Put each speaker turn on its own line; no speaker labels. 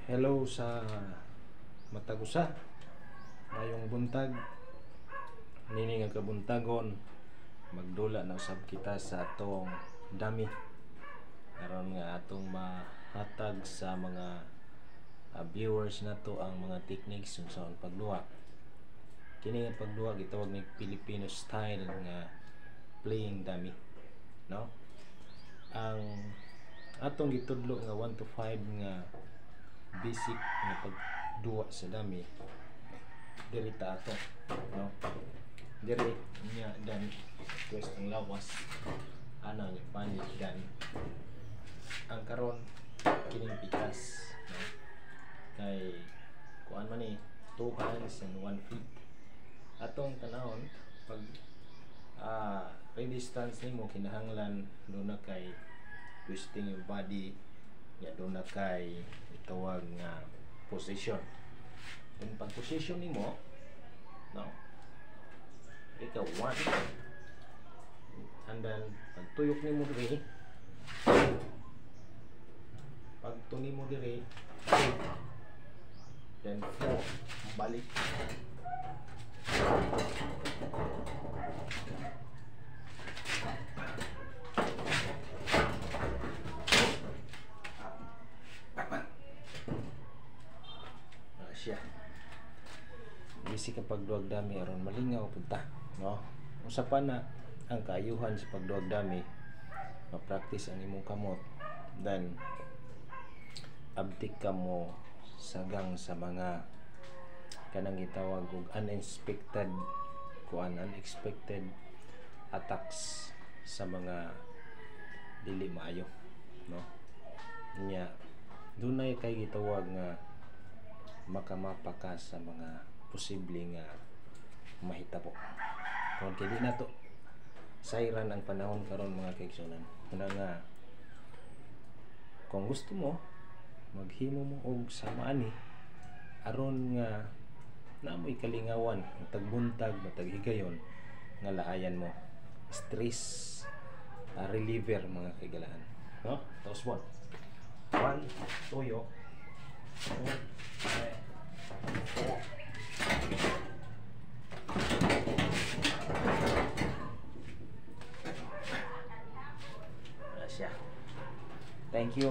Hello sa matag usa. Mayong buntag. Nini nga kabuntagon. Magdula na usab kita sa atong dami. Karon nga atong mahatag sa mga viewers nato ang mga techniques kung saan pagduwa. Kini nga pagduwa gitawag ni Filipino style nga playing dummy, no? Ang atong gitudlo nga 1 to 5 nga basic nga pagduwa sa dami diri ta ato, no? Diri niya dan twist ang lawas ana ni panit dan ang karon kining pikas, no? Kay kuan man ni 2 hands and 1 feet atong tanahon pag resistance nimo kinahanglan do na kay twisting your body ya do na kay itawag nga position. Kung pag position nimo, no, ikaw 1 and then pag tuyok nimo diri, pag tuni mo diri 2, then 4 balik. Siya bisi ka pagduwag dami aron malingaw punta, no? Usa pa na ang kaayuhan sa pagduwag dami, ma-practice ang imong kamot, then abtik ka mo sagang sa mga kanang gitawag og unexpected attacks sa mga dili maayo, no? Nya dunay kay gitawag nga makamapa ka sa mga posibleng mahitabo. Kung kaya di na to sayran ang panahon karon mga kaigsunan, muna nga kung gusto mo maghimo mo og samaan ni aron nga namoy kalingawan matag buntag matag higayon nga laayan mo stress reliever mga kaigalaan, no? Tapos 1 tuyo 2 4. Siya. Thank you.